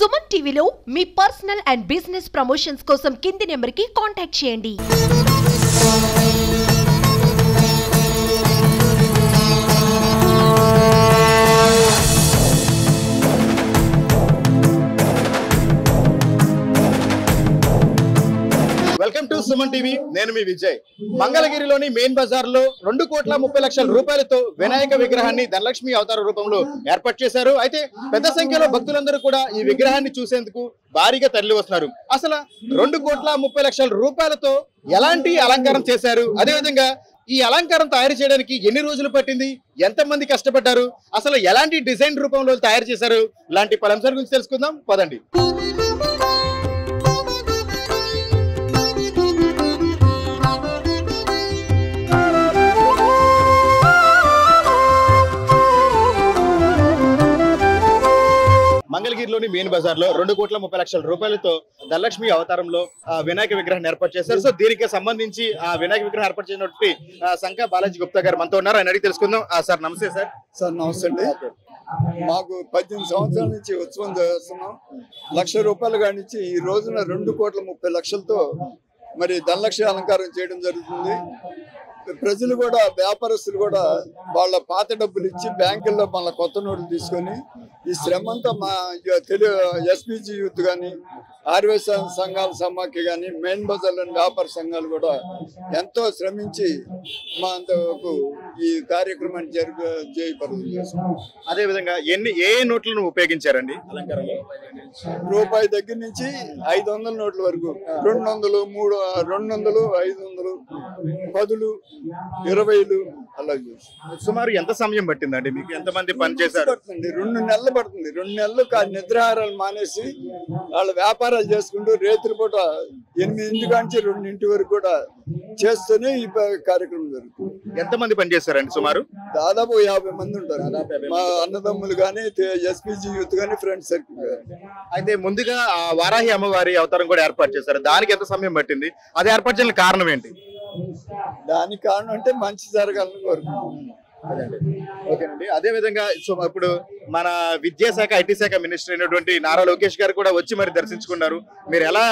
సుమన్ టీవీలో మీ personal and business promotions కోసం కింది నెంబర్కి కాంటాక్ట్ చేయండి. Welcome to Suman TV. నేను మీ విజయ్. మంగళగిరిలోని మెయిన్ బజార్ లో 2,30,00,000 రూపాయలతో వినాయక విగ్రహాన్ని ధనలక్ష్మి అవతార రూపంలో ఏర్పాటు చేశారు. అయితే పెద్ద సంఖ్యలో భక్తులందరూ కూడా ఈ విగ్రహాన్ని చూసేందుకు భారీగా తరలి వస్తున్నారు. అసలు 2,30,00,000 రూపాయలతో ఎలాంటి అలంకారం చేశారు, అదేవిధంగా ఈ అలంకారం తయారు చేయడానికి ఎన్ని రోజులు పట్టింది, ఎంతమంది కష్టపడ్డారు, అసలు ఎలాంటి డిజైన్ రూపంలో తయారు చేశారు, ఇలాంటి పలు అంశాల గురించి తెలుసుకుందాం పదండి. మంగళగిరిలోని మెయిన్ బజార్ లో 2,30,00,000 రూపాయలతో ధనలక్ష్మి అవతారంలో వినాయక విగ్రహాన్ని ఏర్పాటు చేశారు. సో దీనికి సంబంధించి ఆ వినాయక విగ్రహం ఏర్పాటు చేసినటువంటి సంకా బాలాజీ గుప్తా గారు మనతో ఉన్నారు. ఆయన అడిగి తెలుసుకుందాం. సార్ నమస్తే. సార్ నమస్తే అండి. మాకు 18 సంవత్సరాల నుంచి ఉత్సవం చేస్తున్నాం. ₹1,00,000 కానించి ఈ రోజున 2,30,00,000తో మరి ధనలక్ష్మి అలంకారం చేయడం జరుగుతుంది. ప్రజలు కూడా, వ్యాపారస్తులు కూడా వాళ్ళ పాత డబ్బులు ఇచ్చి బ్యాంకుల్లో మళ్ళీ కొత్త నోట్లు తీసుకొని ఈ శ్రమంతా మా ఎస్పీజీ యూత్ కానీ, ఆర్వైఎస్ సంఘాల సమాఖ్య కానీ, మెయిన్ బజార్లోని వ్యాపార సంఘాలు కూడా ఎంతో శ్రమించి మా అంతకు ఈ కార్యక్రమాన్ని జయపరం చేస్తున్నాం. అదేవిధంగా ఏ నోట్లను ఉపయోగించారండి అలంకారంలో? రూపాయి దగ్గర నుంచి 500 నోట్ల వరకు 200, 300, 500, 10, 20 అలా చేస్తాం. సుమారు ఎంత సమయం పట్టిందండి మీకు? ఎంతమంది పని చేశారు? 2 నెలలు పడుతుంది. 2 నెలలు నిద్రాహారాలు మానేసి వాళ్ళ వ్యాపారాలు చేసుకుంటూ రేత్రి పూట 8 నుంచి 2 వరకు కూడా చేస్తూనే ఈ కార్యక్రమం జరుగుతుంది. ఎంతమంది పని చేశారండి? సుమారు దాదాపు 50 మంది ఉంటారు. మా అన్నదమ్ములు కానీ, ఎస్పీజీ యూత్ కానీ, ఫ్రెండ్స్ సర్కిల్ కానీ. అయితే ముందుగా వారాహి అమ్మవారి అవతారం కూడా ఏర్పాటు చేశారు. దానికి ఎంత సమయం పట్టింది? అది ఏర్పాటు చేయడానికి కారణం ఏంటి? దానికి కారణం అంటే మంచి జరగాలని కోరుకుంటున్నాం. ఓకేనండి. అదే విధంగా ఇప్పుడు మన విద్యాశాఖ, ఐటీ శాఖ మినిస్టర్ అయినటువంటి నారా లోకేష్ గారు కూడా వచ్చి మరి దర్శించుకున్నారు. మీరు ఎలా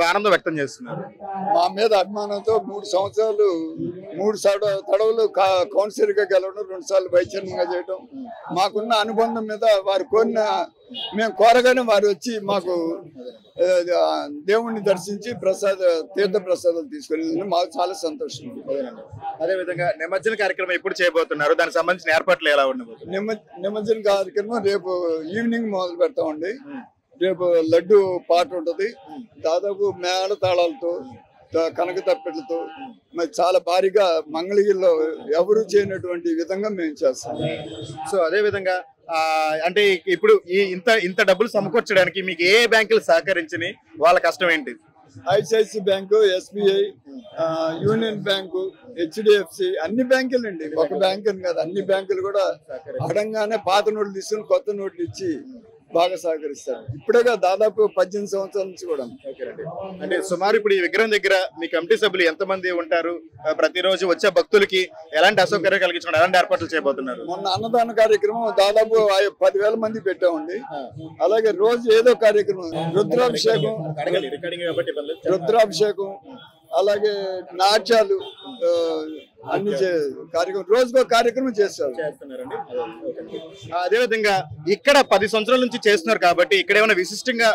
ఆనందం వ్యక్తం చేస్తున్నారు? మా మీద అభిమానంతో 3 సంవత్సరాలు 3 తడవలు కౌన్సిలర్ గా గెలవడం, 2 సార్లు వైస్ చైర్మన్ గా చేయడం, మాకున్న అనుబంధం మీద వారు మేము కోరగానే వారు వచ్చి మాకు దేవుణ్ణి దర్శించి తీర్థ ప్రసాదాలు తీసుకుని మాకు చాలా సంతోషం. అదేవిధంగా నిమజ్జన కార్యక్రమం ఎప్పుడు చేయబోతున్నారు? దానికి సంబంధించిన ఏర్పాట్లు ఎలా ఉండబోతుంది? నిమజ్జన కార్యక్రమం రేపు ఈవినింగ్ మొదలు పెడతామండి. రేపు లడ్డు పాట ఉంటుంది. దాదాపు మేళ తాళాలతో, కనక తప్పెట్లతో మరి చాలా భారీగా మంగళగిరిలో ఎవరు చేయనటువంటి విధంగా మేము చేస్తాం. సో అదే విధంగా అంటే ఇప్పుడు ఇంత డబ్బులు సమకూర్చడానికి మీకు ఏ బ్యాంకులు సహకరించినాయి? వాళ్ళ కష్టం ఏంటి? ICICI bank, SBI, union bank, HDFC, అన్ని బ్యాంకులు అండి. ఒక బ్యాంకు అని కాదు, అన్ని బ్యాంకులు కూడా అడంగానే పాత నోట్లు తీసుకుని కొత్త నోట్లు ఇచ్చి బాగా సహకరిస్తారు. ఇప్పుడేగా దాదాపు 18 సంవత్సరాల నుంచి కూడా. అంటే సుమారు ఇప్పుడు ఈ విగ్రహం దగ్గర మీ కమిటీ సభ్యులు ఎంతమంది ఉంటారు? ప్రతిరోజు వచ్చే భక్తులకి ఎలాంటి అసౌకర్యం కలిగించడం, ఎలాంటి ఏర్పాట్లు చేయబోతున్నారు? మొన్న అన్నదాన కార్యక్రమం దాదాపు 10,000 మంది పెట్టామండి. అలాగే రోజు ఏదో కార్యక్రమం, రుద్రాభిషేకం, అలాగే నాట్యాలు, అన్ని కార్యక్రమం, రోజుకో కార్యక్రమం చేస్తున్నారండి. అదేవిధంగా ఇక్కడ 10 సంవత్సరాల నుంచి చేస్తున్నారు కాబట్టి ఇక్కడ ఏమైనా విశిష్టంగా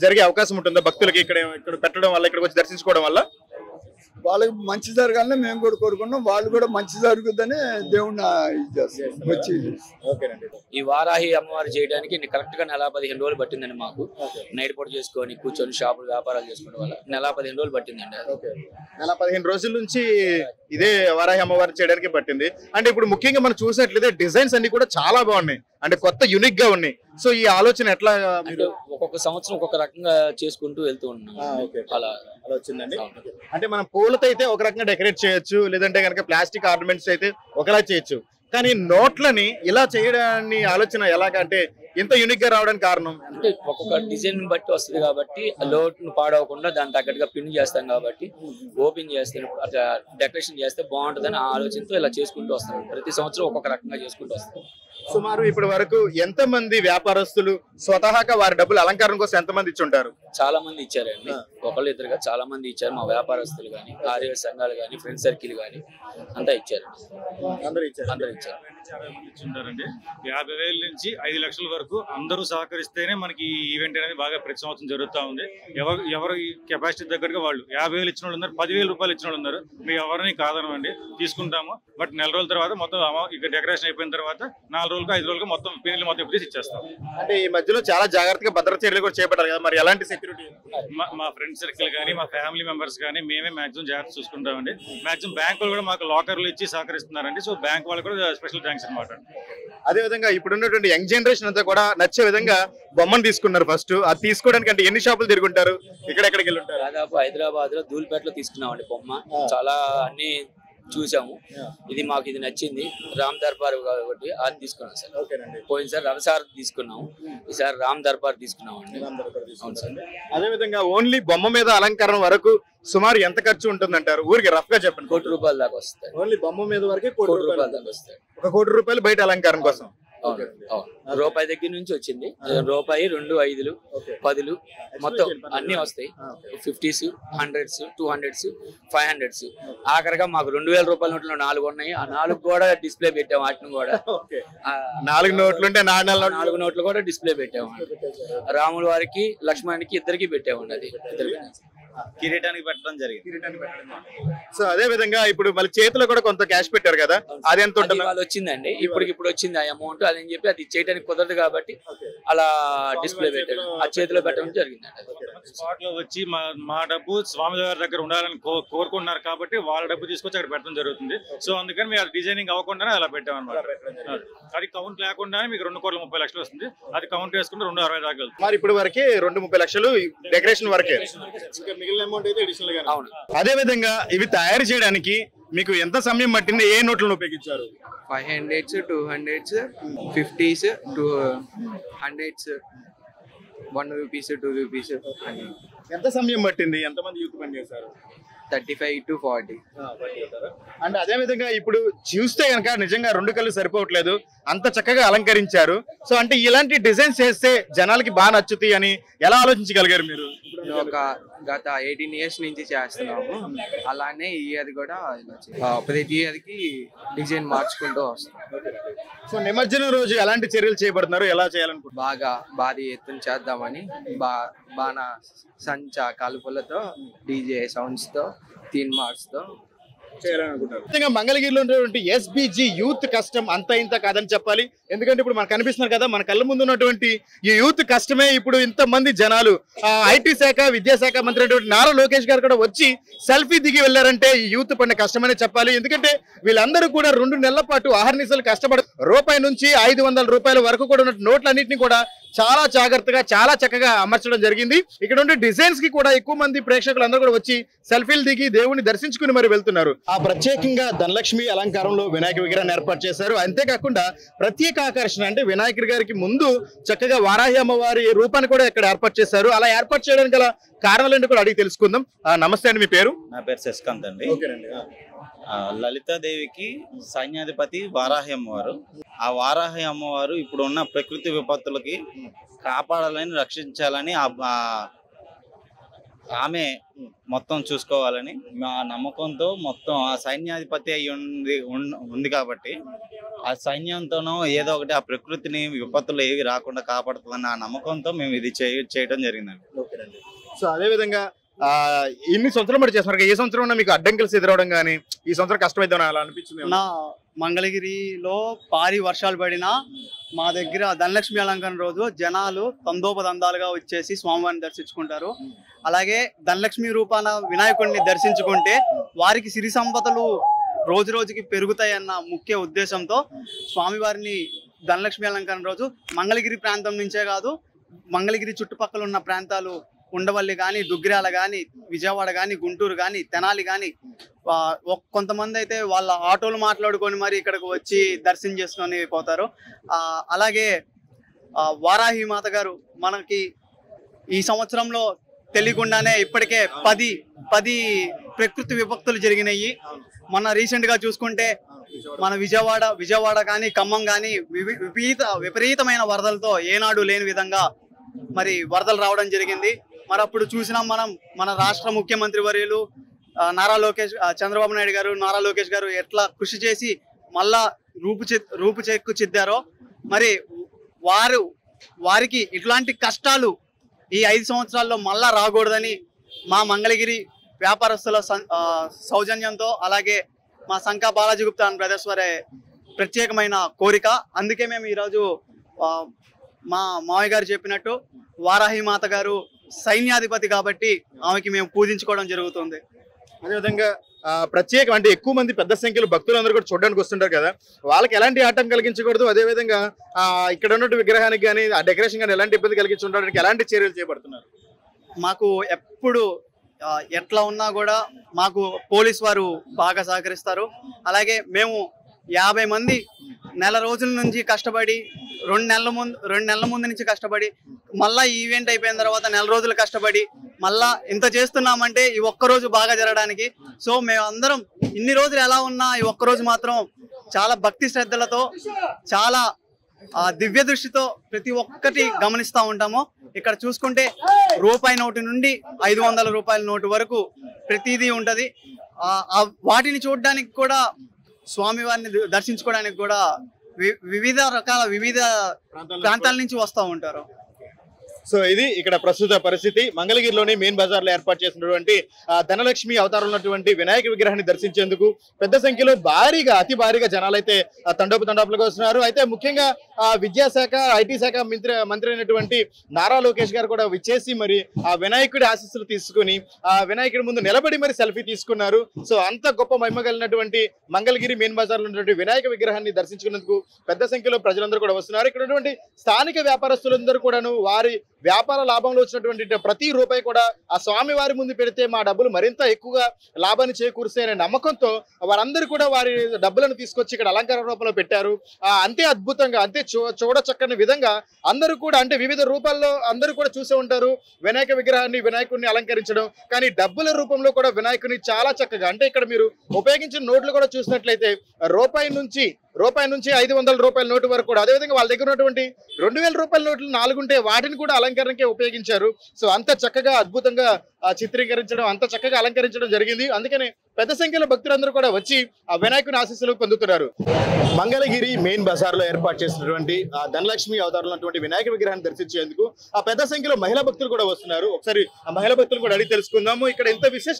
జరిగే అవకాశం ఉంటుందా భక్తులకి? ఇక్కడ పెట్టడం వల్ల, ఇక్కడికి వచ్చి దర్శించుకోవడం వల్ల వాళ్ళకి మంచి జరగాలని మేము కూడా కోరుకున్నాం. వాళ్ళు కూడా మంచి జరుగుతుందని దేవుణ్ణి వచ్చి. ఈ వారాహి అమ్మవారు చేయడానికి కరెక్ట్ గా 15 రోజులు పట్టిందండి. మాకు నైట్ పూట చేసుకొని కూర్చొని షాపులు వ్యాపారాలు చేసుకోవడం వల్ల 15 రోజులు పట్టిందండి. 15 రోజుల నుంచి ఇదే వారాహి అమ్మవారు చేయడానికి పట్టింది. అంటే ఇప్పుడు ముఖ్యంగా మనం చూసినట్లయితే డిజైన్స్ అన్ని కూడా చాలా బాగున్నాయి, అంటే కొత్త యూనిక్ గా ఉన్నాయి. సో ఈ ఆలోచన ఎట్లా? ఒక్కొక్క సంవత్సరం ఒక్కొక్క రకంగా చేసుకుంటూ వెళ్తూ ఉన్నాం. అలా వచ్చిందండి. అంటే మనం పూలతో అయితే ఒక రకంగా డెకరేట్ చేయొచ్చు, లేదంటే కనుక ప్లాస్టిక్ ఆర్నమెంట్స్ అయితే ఒకలా చేయొచ్చు. కానీ నోట్లని ఇలా చేయడాన్ని ఆలోచన ఎలాగంటే ఇంత యూనిక్ గా రావడానికి కారణం అంటే ఒక్కొక్క డిజైన్ బట్టి వస్తుంది కాబట్టి లోటును పాడవకుండా దాని తగ్గట్టుగా పిన్ చేస్తాం కాబట్టి ఓపెన్ చేస్తే డెకరేషన్ చేస్తే బాగుంటుందని ఆలోచనతో ఇలా చేసుకుంటూ వస్తాం. ప్రతి సంవత్సరం ఒక్కొక్క రకంగా చేసుకుంటూ వస్తాం. సుమారు ఇప్పటి వరకు ఎంత మంది వ్యాపారస్తులు స్వతహాగా వారి డబ్బులు అలంకారం కోసం ఎంత మంది ఇచ్చి ఉంటారు? చాలా మంది ఇచ్చారండి, ఒకళ్ళు ఇద్దరుగా చాలా మంది ఇచ్చారు. మా వ్యాపారస్తులు కానీ, ఆర్య సంఘాలు కానీ, ఫ్రెండ్ సర్కిల్ కానీ అంతా ఇచ్చారు. అందరూ ఇచ్చారు. చాలా మంది ఇచ్చింటారండి. 50,000 నుంచి 5 లక్షల వరకు అందరూ సహకరిస్తేనే మనకి ఈ ఈవెంట్ అనేది బాగా ప్రతి సంవత్సరం జరుగుతూ ఉంది. ఎవరు కెపాసిటీ దగ్గరగా వాళ్ళు 50,000 ఇచ్చిన వాళ్ళు ఉన్నారు, 10,000 రూపాయలు ఇచ్చిన వాళ్ళు ఉన్నారు. మేము ఎవరిని కాదనమండి, తీసుకుంటాము. బట్ నెల రోజుల తర్వాత మొత్తం ఇక డెకరేషన్ అయిపోయిన తర్వాత 4 రోజులకు 5 రోజులకు మొత్తం పెళ్లి మొత్తం ఎప్పుడు ఇచ్చేస్తాం. అంటే ఈ మధ్యలో చాలా జాగ్రత్తగా భద్రత చర్యలు కూడా చేపట్టారు కదా, మరి ఎలాంటి సెక్యూరిటీ? మా ఫ్రెండ్ సర్కిల్ కానీ, మా ఫ్యామిలీ మెంబర్స్ కానీ మేమే మాక్సిమం జాగ్రత్త చూసుకుంటామండి. మాక్సిమం బ్యాంక్ వాళ్ళు కూడా మాకు లాకర్లు ఇచ్చి సహకరిస్తున్నారండి. సో బ్యాంక్ వాళ్ళు కూడా స్పెషల్ థ్యాంక్స్ అనమాట. అదే విధంగా ఇప్పుడు ఉన్నటువంటి యంగ్ జనరేషన్ అంతా కూడా నచ్చే విధంగా బొమ్మను తీసుకున్నారు. ఫస్ట్ అది తీసుకోవడానికి అంటే ఎన్ని షాపులు తిరుగుంటారు, ఎక్కడెక్కడికి వెళ్ళి ఉంటారు? దాదాపు హైదరాబాద్ లో ధూల్పేటలో తీసుకున్నామండి బొమ్మ. చాలా అన్ని చూసాము. ఇది నచ్చింది. రామ్ దర్బార్ కాబట్టి అది తీసుకున్నాం సార్. పోయినసారి రవిసార్ తీసుకున్నాము, ఈసారి రామ్ దర్బార్ తీసుకున్నాం అండి. అవును సార్. అదే విధంగా ఓన్లీ బొమ్మ మీద అలంకరణ వరకు సుమారు ఎంత ఖర్చు ఉంటుంది అంటారు? ఊరికి రఫ్ గా చెప్పండి. 1 కోటి రూపాయల దాకా వస్తాయి. ఓన్లీ బొమ్మ మీద వరకే 1 కోటి రూపాయల దాకా వస్తాయి. 1 కోటి రూపాయలు బయట అలంకారం కోసం. రూపాయి దగ్గర నుంచి వచ్చింది. రూపాయి, 2 5లు, 10లు మొత్తం అన్ని వస్తాయి. 50s, 100s, 200s, 500s. ఆఖరిగా మాకు 2,000 రూపాయల నోట్లు 4 ఉన్నాయి. ఆ 4 కూడా డిస్ప్లే పెట్టాము. వాటిని కూడా 4 నోట్లు ఉంటే 4 నోట్లు కూడా డిస్ప్లే పెట్టాము. రాముల వారికి, లక్ష్మణునికి ఇద్దరికి పెట్టామండి. అది కిరీటానికి పెట్టడం జరిగింది. సో అదే విధంగా ఇప్పుడు మళ్ళీ చేతిలో కూడా కొంత క్యాష్ పెట్టారు కదా, అది ఎంత ఉంటుంది? వచ్చిందండి, ఇప్పుడు వచ్చింది ఆ అమౌంట్. అదని చెప్పి అది చేయడానికి కుదరదు కాబట్టి అలా డిస్ప్లే పెట్టారు. ఆ చేతిలో పెట్టడం జరిగిందండి. స్పాట్ లో వచ్చి మా డబ్బు స్వామి గారి దగ్గర ఉండాలని కోరుకుంటున్నారు కాబట్టి వాళ్ళ డబ్బు తీసుకొచ్చి అక్కడ పెట్టడం జరుగుతుంది. సో అందుకని మేము అది డిజైనింగ్ అవ్వకుండానే అలా పెట్టామన్నమాట. అది కౌంట్ లేకుండానే మీకు 2,30,00,000 వస్తుంది. అది కౌంట్ వేసుకుంటే 2,60,000 దాకా వెళ్తుంది. మరి ఇప్పుడు వరకే 2,30,00,000 డెకరేషన్ వరకే. అదే విధంగా ఇవి తయారు చేయడానికి మీకు ఎంత సమయం పట్టింది? ఏ నోట్లను ఉపయోగించారు? 500s, 200s, 50s, 200s, 1 rupees, 2 rupees. ఎంత సమయం పట్టింది? ఎంతమంది యూత్ పని చేశారు? 35 to 40. అంటే అదే విధంగా ఇప్పుడు చూస్తే కనుక నిజంగా 2 కళ్ళు సరిపోవట్లేదు, అంత చక్కగా అలంకరించారు. సో అంటే ఇలాంటి డిజైన్స్ చేస్తే జనాలకి బాగా నచ్చుతాయి అని ఎలా ఆలోచించగలిగారు మీరు? గత 18 years నుంచి చేస్తున్నాము. అలానే ఈ ఇయర్ కూడా ప్రతి ఇయర్ కి డిజైన్ మార్చుకుంటూ వస్తాం. సో నిమజ్జనం రోజు ఎలాంటి చర్యలు చేపడుతున్నారు, ఎలా చేయాలనుకుంటున్నారు? బాగా భారీ ఎత్తున చేద్దామని బాణ సంచ కాలుపులతో, డీజే సౌండ్స్ తో, థీమ్ మార్క్స్ తో మంగళగిరిలో ఉన్నటువంటి ఎస్బిజి యూత్ కష్టం అంత ఇంత కాదని చెప్పాలి. ఎందుకంటే ఇప్పుడు మనకు కనిపిస్తున్నారు కదా, మన కళ్ళ ముందు ఉన్నటువంటి ఈ యూత్ కష్టమే ఇప్పుడు ఇంత మంది జనాలు. ఐటీ శాఖ, విద్యాశాఖ మంత్రి నారా లోకేష్ గారు కూడా వచ్చి సెల్ఫీ దిగి వెళ్లారంటే ఈ యూత్ పడిన కష్టమనే చెప్పాలి. ఎందుకంటే వీళ్ళందరూ కూడా 2 నెలల పాటు ఆహర్నిశలు కష్టపడి రూపాయి నుంచి 500 రూపాయల వరకు కూడా ఉన్న నోట్లన్నింటినీ కూడా చాలా జాగ్రత్తగా, చాలా చక్కగా అమర్చడం జరిగింది. ఇక్కడ ఉండే డిజైన్స్ కి కూడా ఎక్కువ మంది ప్రేక్షకులు అందరూ కూడా వచ్చి సెల్ఫీలు దిగి దేవుని దర్శించుకుని మరి వెళ్తున్నారు. ఆ ప్రత్యేకంగా ధనలక్ష్మి అలంకారంలో వినాయక విగ్రహాన్ని ఏర్పాటు చేశారు. అంతేకాకుండా ప్రత్యేక ఆకర్షణ అంటే వినాయకుడి గారికి ముందు చక్కగా వారాహి అమ్మవారి రూపాన్ని కూడా ఇక్కడ ఏర్పాటు చేశారు. అలా ఏర్పాటు చేయడానికి గల కారణాలను కూడా అడిగి తెలుసుకుందాం. నమస్తే అండి, మీ పేరు? నా పేరు శశికాంత్ అండి. లలితాదేవికి సైన్యాధిపతి వారాహి అమ్మవారు. ఆ వారాహి అమ్మవారు ఇప్పుడు ఉన్న ప్రకృతి విపత్తులకి కాపాడాలని, రక్షించాలని ఆమె మొత్తం చూసుకోవాలని మా నమ్మకంతో మొత్తం ఆ సైన్యాధిపతి అయి ఉంది కాబట్టి ఆ సైన్యంతోనో ఏదో ఒకటి ఆ ప్రకృతిని విపత్తులు ఏవి రాకుండా కాపాడుతుందని ఆ నమ్మకంతో మేము ఇది చేయడం జరిగిందండి. సో అదే విధంగా ఇన్ని సంవత్సరాలు మరి చేస్తున్నారు. ఏ సంవత్సరం మీకు అడ్డంకులు ఎదురవడం కానీ ఈ సంవత్సరం కష్టమైద్దాం అలా అనిపించింది? మంగళగిరిలో భారీ వర్షాలు పడినా మా దగ్గర ధనలక్ష్మి అలంకరణ రోజు జనాలు తందోపతందాలుగా వచ్చేసి స్వామివారిని దర్శించుకుంటారు. అలాగే ధనలక్ష్మి రూపాన వినాయకుడిని దర్శించుకుంటే వారికి సిరి సంపదలు రోజు రోజుకి పెరుగుతాయన్న ముఖ్య ఉద్దేశంతో స్వామివారిని ధనలక్ష్మి అలంకరణ రోజు మంగళగిరి ప్రాంతం నుంచే కాదు, మంగళగిరి చుట్టుపక్కల ఉన్న ప్రాంతాలు ఉండవల్లి కానీ, దుగ్గిరాల కానీ, విజయవాడ కానీ, గుంటూరు కానీ, తెనాలి కానీ కొంతమంది అయితే వాళ్ళ ఆటోలు మాట్లాడుకొని మరి ఇక్కడికి వచ్చి దర్శనం చేసుకొని పోతారు. అలాగే వారాహి మాత గారు మనకి ఈ సంవత్సరంలో తెలియకుండానే ఇప్పటికే 10 ప్రకృతి విపత్తులు జరిగినాయి. మొన్న రీసెంట్ గా చూసుకుంటే మన విజయవాడ కానీ ఖమ్మం కానీ విపరీతమైన వరదలతో ఏనాడు లేని విధంగా మరి వరదలు రావడం జరిగింది. మరి అప్పుడు చూసినాం మనం, మన రాష్ట్ర ముఖ్యమంత్రి వర్యులు చంద్రబాబు నాయుడు గారు, నారా లోకేష్ గారు ఎట్లా కృషి చేసి మళ్ళా రూపుచెక్కుచిద్దారో, మరి వారికి ఇట్లాంటి కష్టాలు ఈ 5 సంవత్సరాల్లో మళ్ళా రాకూడదని మా మంగళగిరి వ్యాపారస్తుల సౌజన్యంతో, అలాగే మా సంకా బాలాజీ గుప్తా అండ్ బ్రదర్స్ వారి ప్రత్యేకమైన కోరిక. అందుకే మేము ఈరోజు మా మావయ్య గారు చెప్పినట్టు వారాహి మాత గారు సైన్యాధిపతి కాబట్టి ఆమెకి మేము పూజించుకోవడం జరుగుతుంది. అదేవిధంగా ప్రత్యేకం అంటే ఎక్కువ మంది పెద్ద సంఖ్యలో భక్తులందరూ కూడా చూడడానికి వస్తుంటారు కదా, వాళ్ళకి ఎలాంటి ఆటం కలిగించకూడదు, అదేవిధంగా ఇక్కడ ఉన్నట్టు విగ్రహానికి కానీ ఆ డెకరేషన్ కానీ ఎలాంటి ఇబ్బంది కలిగించుకోవడానికి ఎలాంటి చర్యలు చేపడుతున్నారు? మాకు ఎప్పుడు ఎట్లా ఉన్నా కూడా మాకు పోలీస్ వారు బాగా సహకరిస్తారు. అలాగే మేము 50 మంది నెల రోజుల నుంచి కష్టపడి 2 నెలల ముందు నుంచి కష్టపడి మళ్ళా ఈవెంట్ అయిపోయిన తర్వాత నెల రోజులు కష్టపడి మళ్ళా ఇంత చేస్తున్నామంటే ఈ ఒక్కరోజు బాగా జరగడానికి. సో మేము అందరం ఇన్ని రోజులు ఎలా ఉన్నా ఈ ఒక్కరోజు మాత్రం చాలా భక్తి శ్రద్ధలతో, చాలా దివ్య దృష్టితో ప్రతి ఒక్కటి గమనిస్తూ ఉంటాము. ఇక్కడ చూసుకుంటే రూపాయి నోటు నుండి 500 రూపాయల నోటు వరకు ప్రతిదీ ఉంటది. వాటిని చూడడానికి కూడా, స్వామివారిని దర్శించుకోవడానికి కూడా వివిధ ప్రాంతాల నుంచి వస్తూ ఉంటారు. సో ఇది ఇక్కడ ప్రస్తుత పరిస్థితి. మంగళగిరిలోని మెయిన్ బజార్ లో ఏర్పాటు చేసినటువంటి ధనలక్ష్మి అవతారం ఉన్నటువంటి వినాయక విగ్రహాన్ని దర్శించేందుకు పెద్ద సంఖ్యలో అతి భారీగా జనాలైతే తండోపులుగా వస్తున్నారు. అయితే ముఖ్యంగా విద్యాశాఖ, ఐటీ శాఖ మంత్రి అయినటువంటి నారా లోకేష్ గారు కూడా విచ్చేసి మరి ఆ వినాయకుడి ఆశీస్సులు తీసుకుని ఆ వినాయకుడి ముందు నిలబడి మరి సెల్ఫీ తీసుకున్నారు. సో అంత గొప్ప మహిమ కలిగినటువంటి మంగళగిరి మెయిన్ బజార్ లో ఉన్నటువంటి వినాయక విగ్రహాన్ని దర్శించుకునేందుకు పెద్ద సంఖ్యలో ప్రజలందరూ కూడా వస్తున్నారు. ఇక్కడ ఉన్నటువంటి స్థానిక వ్యాపారస్తులందరూ కూడాను వారి వ్యాపార లాభంలో వచ్చినటువంటి ప్రతి రూపాయి కూడా ఆ స్వామి వారి ముందు పెడితే మా డబ్బులు మరింత ఎక్కువగా లాభాన్ని చేకూరుస్తాయనే నమ్మకంతో వారందరూ కూడా వారి డబ్బులను తీసుకొచ్చి ఇక్కడ అలంకార రూపంలో పెట్టారు. అంతే అద్భుతంగా, అంతే చూడచక్కని విధంగా అందరూ కూడా, అంటే వివిధ రూపాల్లో అందరూ కూడా చూసే ఉంటారు వినాయక వినాయకుడిని అలంకరించడం. కానీ డబ్బుల రూపంలో కూడా వినాయకుడిని చాలా చక్కగా, అంటే ఇక్కడ మీరు ఉపయోగించిన నోట్లు కూడా చూసినట్లయితే రూపాయి నుంచి 500 రూపాయల నోటు వరకు కూడా, అదేవిధంగా వాళ్ళ దగ్గర ఉన్నటువంటి 2000 రూపాయల నోట్లు 4 ఉంటే వాటిని కూడా అలంకరణకే ఉపయోగించారు. సో అంత చక్కగా అద్భుతంగా చిత్రీకరించడం, అంత చక్కగా అలంకరించడం జరిగింది. అందుకనే పెద్ద సంఖ్యలో భక్తులందరూ కూడా వచ్చి ఆ వినాయకుని ఆశీస్సులు పొందుతున్నారు. మంగళగిరి మెయిన్ బజార్ లో ఏర్పాటు చేసినటువంటి ధనలక్ష్మి అవతారం ఉన్నటువంటి వినాయక విగ్రహాన్ని దర్శించేందుకు ఆ పెద్ద సంఖ్యలో మహిళా భక్తులు కూడా వస్తున్నారు. ఒకసారి ఆ మహిళా భక్తులు కూడా అడిగి తెలుసుకుందాము. ఇక్కడ ఇంత విశేష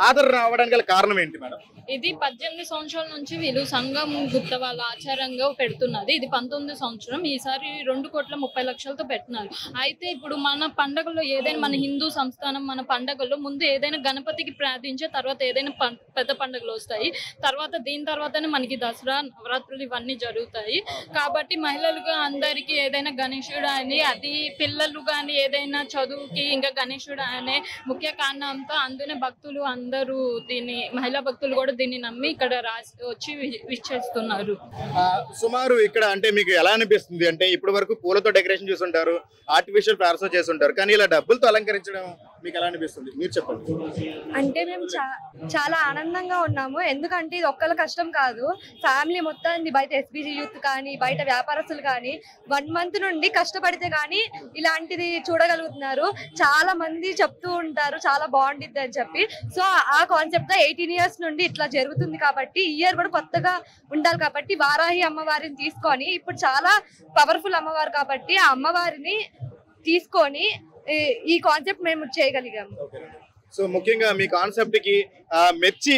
ఆదరణ రావడానికి గల కారణం ఏంటి మేడం? ఇది 18 సంవత్సరాల నుంచి వీళ్ళు సంఘం గుప్త వాళ్ళ ఆచారంగా పెడుతున్నది. ఇది 19వ సంవత్సరం. ఈసారి 2,30,00,000తో పెట్టినారు. అయితే ఇప్పుడు మన పండుగల్లో ఏదైనా, మన హిందూ సంస్థానం మన పండుగల్లో ముందు ఏదైనా గణపతికి ప్రార్థించే తర్వాత ఏదైనా పెద్ద పండుగలు వస్తాయి. దీని తర్వాతనే మనకి దసరా, నవరాత్రులు ఇవన్నీ జరుగుతాయి. కాబట్టి మహిళలుగా అందరికీ ఏదైనా గణేశుడు అని, అది పిల్లలు కానీ ఏదైనా చదువుకి ఇంకా గణేశుడు అనే ముఖ్య కారణంతో అందునే భక్తులు అందరూ దీన్ని, మహిళా భక్తులు కూడా దీన్ని నమ్మి ఇక్కడ వచ్చి విచ్చేస్తున్నారు. సుమారు ఇక్కడ అంటే మీకు ఎలా అనిపిస్తుంది? అంటే ఇప్పటి వరకు పూలతో డెకరేషన్ చేస్తుంటారు, ఆర్టిఫిషియల్ ఫ్లవర్స్ చేస్తుంటారు, కానీ ఇలా డబ్బులతో అలంకరించడం మీకు ఎలా అనిపిస్తుంది? మీరు చెప్పండి. అంటే మేము చాలా ఆనందంగా ఉన్నాము. ఎందుకంటే ఇది ఒక్కళ్ళ కష్టం కాదు, ఫ్యామిలీ మొత్తం బయట ఎస్బీజీ యూత్ కానీ బయట వ్యాపారస్తులు కానీ 1 మంత్ నుండి కష్టపడితే కానీ ఇలాంటిది చూడగలుగుతున్నారు. చాలా మంది చెప్తూ ఉంటారు చాలా బాగుండిద్ది అని చెప్పి. సో ఆ కాన్సెప్ట్ తో 18 ఇయర్స్ నుండి ఇట్లా జరుగుతుంది కాబట్టి ఈ ఇయర్ కూడా కొత్తగా ఉండాలి కాబట్టి వారాహి అమ్మవారిని తీసుకొని, ఇప్పుడు చాలా పవర్ఫుల్ అమ్మవారు కాబట్టి ఆ అమ్మవారిని తీసుకొని ఈ కాన్సెప్ట్ మేము చేయగలిగాము. సో ముఖ్యంగా మీ కాన్సెప్ట్ కి మెచ్చి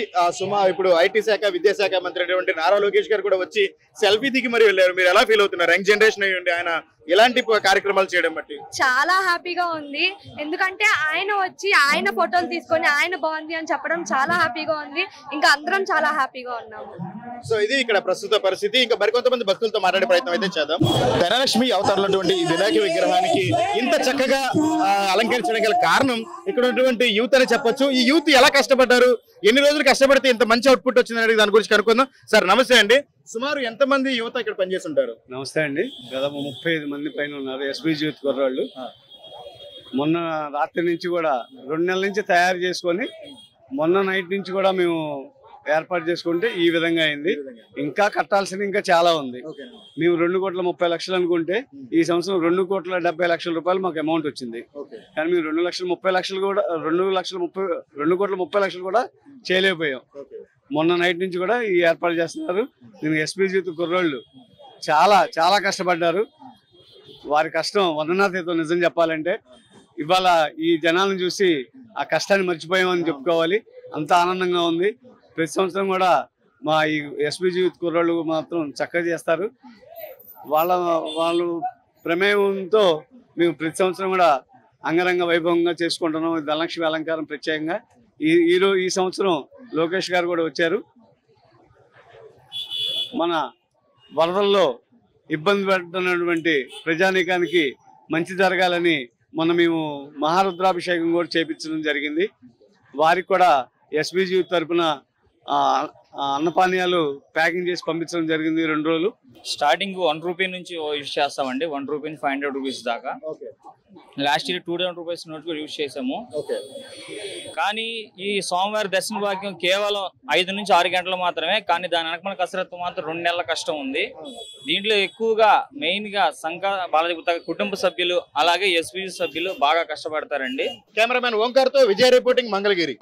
ఇప్పుడు ఐటీ శాఖ, విద్యాశాఖ మంత్రి అయినటువంటి నారా లోకేష్ గారు కూడా వచ్చి సెల్ఫీ దిగి మరి వెళ్ళారు. మీరు ఎలా ఫీల్ అవుతున్నారు? యంగ్ జనరేషన్ అయ్యండి ఆయన ఇలాంటి కార్యక్రమాలు చేయడం బట్టి చాలా హ్యాపీగా ఉంది. ఎందుకంటే ఆయన వచ్చి ఆయన ఫోటోలు తీసుకొని ఆయన బాగుంది అని చెప్పడం చాలా హ్యాపీగా ఉంది. ఇంకా అందరం చాలా హ్యాపీగా ఉన్నాము. సో ఇది ఇక్కడ ప్రస్తుత పరిస్థితి. ఇంకా మరికొంతమంది భక్తులతో మాట్లాడే ప్రయత్నం అయితే చేద్దాం. ధనలక్ష్మి అవతారంలోటువంటి ఈ వినాయక విగ్రహానికి ఇంత చక్కగా అలంకరించడానికి గల కారణం ఇక్కడ ఉన్నటువంటి యూత్ అని చెప్పొచ్చు. ఈ యూత్ ఎలా కష్టపడ్డారు, ఎన్ని రోజులు కష్టపడితే ఇంత మంచి అవుట్పుట్ వచ్చిందని దాని గురించి కనుక్కుందాం. సార్ నమస్తే అండి. సుమారు ఎంతమంది యువత ఇక్కడ పనిచేస్తుంటారు? నమస్తే అండి. దాదాపు 35 మంది పైన ఉన్నారు ఎస్బీజీ యూత్ కుర్రాళ్ళు. మొన్న రాత్రి నుంచి కూడా 2 నెలల నుంచి తయారు చేసుకొని మొన్న నైట్ నుంచి కూడా మేము ఏర్పాటు చేసుకుంటే ఈ విధంగా అయింది. ఇంకా కట్టాల్సిన ఇంకా చాలా ఉంది. మేము 2,30,00,000 అనుకుంటే ఈ సంవత్సరం 2,70,00,000 రూపాయలు మాకు అమౌంట్ వచ్చింది. కానీ మేము 2,30,00,000 కూడా 2,30,00,000 కూడా చేయలేకపోయాం. మొన్న నైట్ నుంచి కూడా ఈ ఏర్పాటు చేస్తున్నారు. దీనికి ఎస్పీజీ యూత్ కుర్రోళ్ళు చాలా చాలా కష్టపడ్డారు. వారి కష్టం వందనాతీతం. నిజం చెప్పాలంటే ఇవాళ ఈ జనాలను చూసి ఆ కష్టాన్ని మర్చిపోయామని చెప్పుకోవాలి. అంత ఆనందంగా ఉంది. ప్రతి సంవత్సరం కూడా మా ఈ ఎస్పీజీ యూత్ కుర్రోళ్ళు మాత్రం చక్కగా చేస్తారు. వాళ్ళు ప్రమేయంతో మేము ప్రతి సంవత్సరం కూడా అంగరంగ వైభవంగా చేసుకుంటున్నాం. ధనలక్ష్మి అలంకారం ప్రత్యేకంగా ఈ సంవత్సరం లోకేష్ గారు కూడా వచ్చారు. మన వరదల్లో ఇబ్బంది పడుతున్నటువంటి ప్రజానీకానికి మంచి జరగాలని మేము మహారుద్రాభిషేకం కూడా చేపించడం జరిగింది. వారికి కూడా ఎస్బీజీ యూత్ తరఫున అన్నపానీయాలు ప్యాకింగ్ చేసి పంపించడం జరిగింది. 2 రోజులు స్టార్టింగ్ 1 రూపీ నుంచి యూజ్ చేస్తామండి. 1 రూపీ 500 రూపీస్ దాకా. లాస్ట్ ఇయర్ 2,000 రూపీస్ నోట్ కూడా యూజ్ చేసాము. కానీ ఈ సోమవారం దర్శన భాగ్యం కేవలం 5 నుంచి 6 గంటలు మాత్రమే. కానీ దాని వెనక మన కసరత్తు మాత్రం 2 నెలల కష్టం ఉంది. దీంట్లో ఎక్కువగా మెయిన్ గా బాలాజీ కుటుంబ సభ్యులు అలాగే ఎస్పీజీ సభ్యులు బాగా కష్టపడతారండి. కెమెరామెన్ ఓంకార్ తో విజయ్ రిపోర్టింగ్, మంగళగిరి.